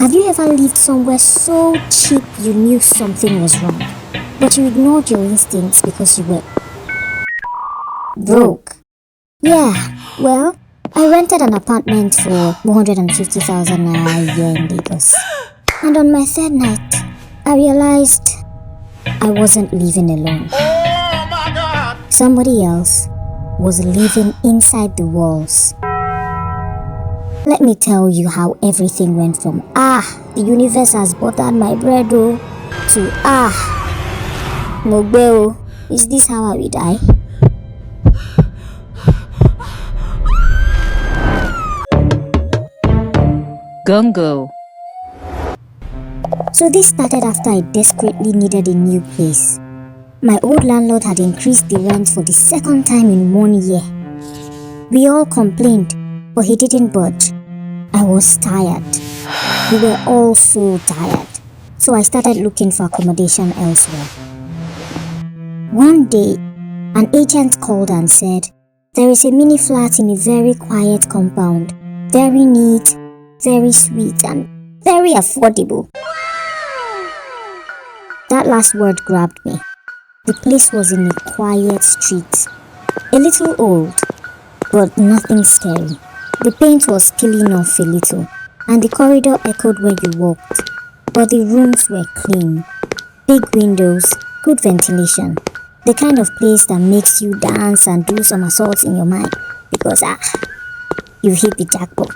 Have you ever lived somewhere so cheap you knew something was wrong, but you ignored your instincts because you were broke? Yeah, well, I rented an apartment for 150,000 naira a year in Lagos. And on my third night, I realized I wasn't living alone. Oh my God! Somebody else was living inside the walls. Let me tell you how everything went from the universe has buttered my bread to Mogbe, is this how I will die? Gongo. So this started after I desperately needed a new place. My old landlord had increased the rent for the second time in 1 year. We all complained, but he didn't budge. I was tired. We were all so tired. So I started looking for accommodation elsewhere. One day, an agent called and said, there is a mini flat in a very quiet compound. Very neat, very sweet, and very affordable. That last word grabbed me. The place was in a quiet street. A little old, but nothing scary. The paint was peeling off a little, and the corridor echoed where you walked. But the rooms were clean. Big windows, good ventilation. The kind of place that makes you dance and do somersaults in your mind because you hit the jackpot.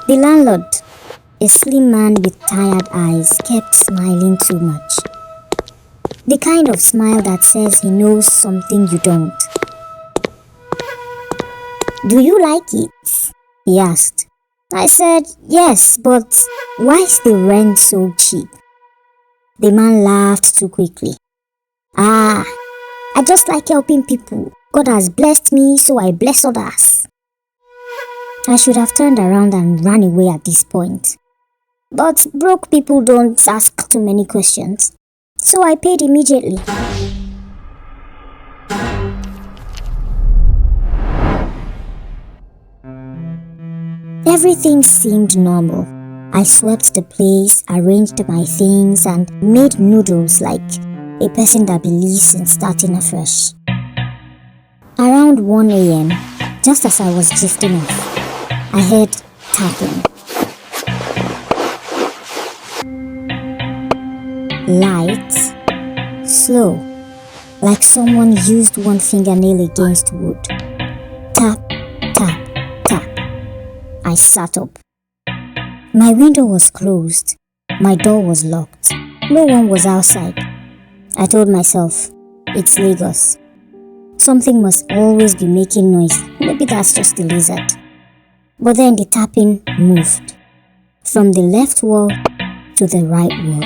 The landlord, a slim man with tired eyes, kept smiling too much. The kind of smile that says he knows something you don't. Do you like it? He asked. I said, yes, but why is the rent so cheap? The man laughed too quickly. I just like helping people. God has blessed me, so I bless others. I should have turned around and ran away at this point. But broke people don't ask too many questions, so I paid immediately. Everything seemed normal. I swept the place, arranged my things, and made noodles like a person that believes in starting afresh. Around 1 a.m., just as I was drifting off, I heard tapping. Light, slow, like someone used one fingernail against wood. Tap, tap, tap. I sat up. My window was closed. My door was locked. No one was outside. I told myself, it's Lagos. Something must always be making noise. Maybe that's just a lizard. But then the tapping moved. From the left wall to the right wall.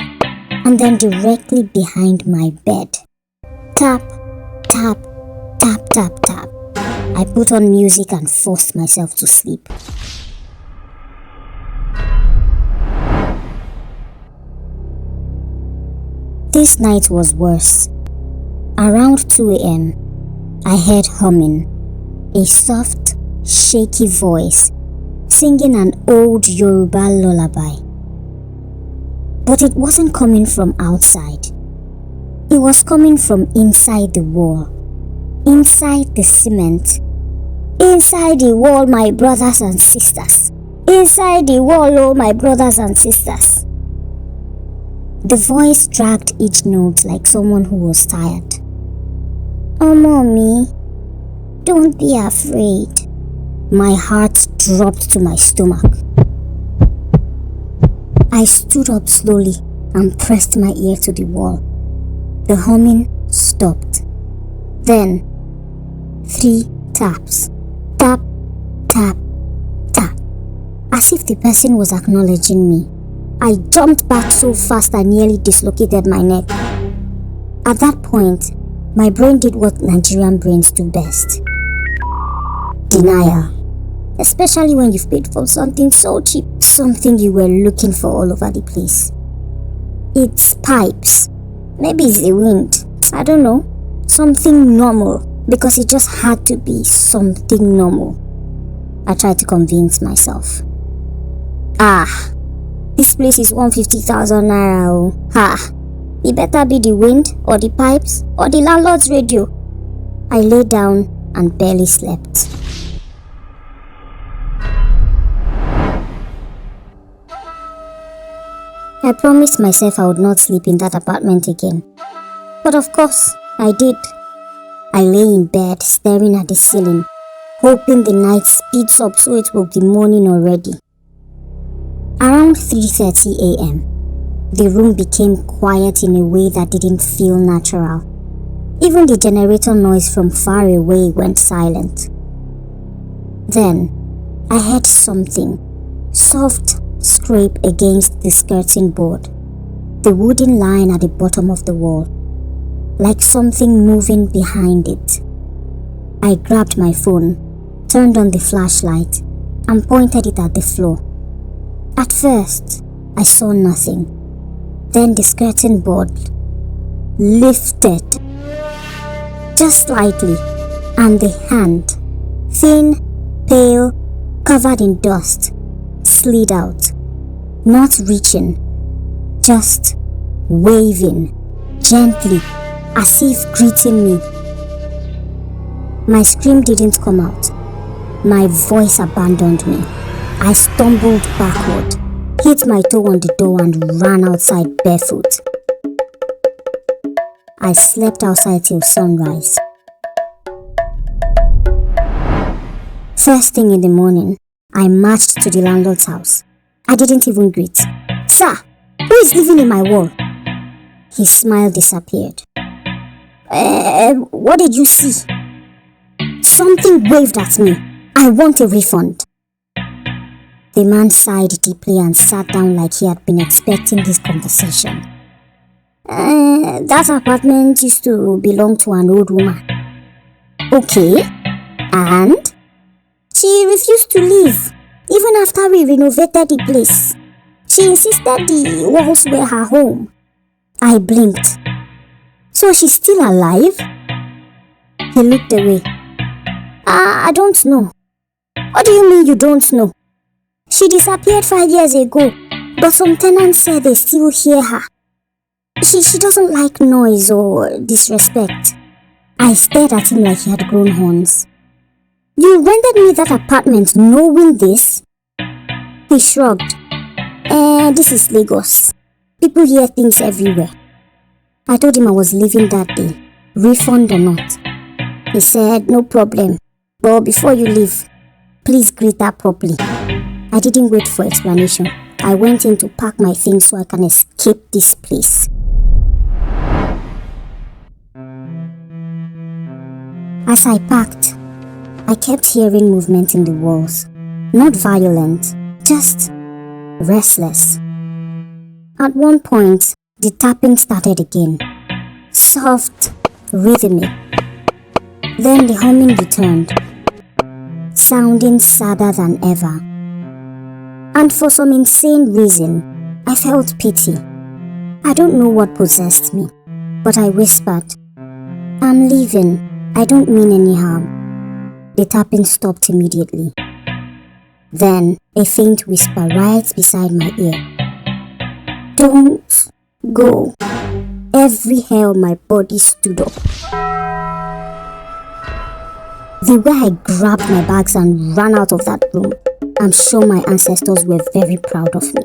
And then directly behind my bed. Tap, tap, tap, tap, tap. I put on music and forced myself to sleep. This night was worse. Around 2 a.m., I heard humming. A soft, shaky voice singing an old Yoruba lullaby. But it wasn't coming from outside. It was coming from inside the wall. Inside the cement. Inside the wall, my brothers and sisters. Inside the wall, oh my brothers and sisters. The voice dragged each note like someone who was tired. Oh, mommy, don't be afraid. My heart dropped to my stomach. I stood up slowly and pressed my ear to the wall. The humming stopped. Then, 3 taps. Tap, tap, tap. As if the person was acknowledging me. I jumped back so fast I nearly dislocated my neck. At that point, my brain did what Nigerian brains do best. Denial. Especially when you've paid for something so cheap, something you were looking for all over the place. It's pipes. Maybe it's the wind. I don't know. Something normal, because it just had to be something normal. I tried to convince myself. Ah, this place is 150,000 naira. Oh. Ha! It better be the wind or the pipes or the landlord's radio. I lay down and barely slept. I promised myself I would not sleep in that apartment again. But of course, I did. I lay in bed staring at the ceiling, hoping the night speeds up so it will be morning already. Around 3:30 a.m., the room became quiet in a way that didn't feel natural. Even the generator noise from far away went silent. Then, I heard something soft scrape against the skirting board, the wooden line at the bottom of the wall, like something moving behind it. I grabbed my phone, turned on the flashlight, and pointed it at the floor. At first, I saw nothing. Then the skirting board lifted just slightly, and the hand, thin, pale, covered in dust, slid out, not reaching, just waving gently as if greeting me. My scream didn't come out. My voice abandoned me. I stumbled backward, hit my toe on the door and ran outside barefoot. I slept outside till sunrise. First thing in the morning, I marched to the landlord's house. I didn't even greet. "Sir, who is living in my wall?" His smile disappeared. What did you see?" "Something waved at me. I want a refund." The man sighed deeply and sat down like he had been expecting this conversation. "That apartment used to belong to an old woman." "Okay, and?" "She refused to leave, even after we renovated the place. She insisted the walls were her home." I blinked. "So she's still alive?" He looked away. I don't know." "What do you mean you don't know?" "She disappeared 5 years ago, but some tenants said they still hear her. She doesn't like noise or disrespect." I stared at him like he had grown horns. "You rented me that apartment knowing this?" He shrugged. This is Lagos. People hear things everywhere." I told him I was leaving that day, refund or not. He said, "No problem, but before you leave, please greet her properly." I didn't wait for explanation. I went in to pack my things so I can escape this place. As I packed, I kept hearing movement in the walls. Not violent, just restless. At one point, the tapping started again. Soft, rhythmic. Then the humming returned, sounding sadder than ever. And for some insane reason, I felt pity. I don't know what possessed me, but I whispered, "I'm leaving. I don't mean any harm." The tapping stopped immediately. Then a faint whisper right beside my ear. "Don't go." Every hair on my body stood up. The way I grabbed my bags and ran out of that room, I'm sure my ancestors were very proud of me.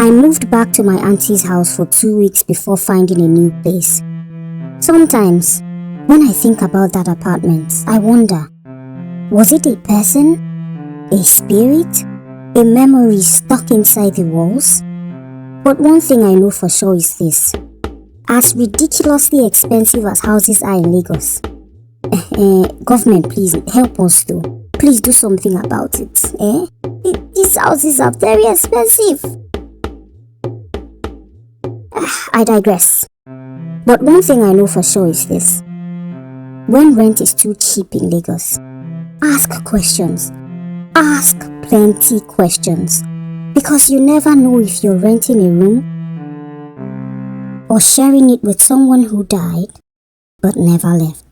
I moved back to my auntie's house for 2 weeks before finding a new place. Sometimes, when I think about that apartment, I wonder, was it a person? A spirit? A memory stuck inside the walls? But one thing I know for sure is this. As ridiculously expensive as houses are in Lagos, government, please help us though. Please do something about it. These houses are very expensive. I digress. But one thing I know for sure is this. When rent is too cheap in Lagos, ask questions. Ask plenty questions. Because you never know if you're renting a room or sharing it with someone who died but never left.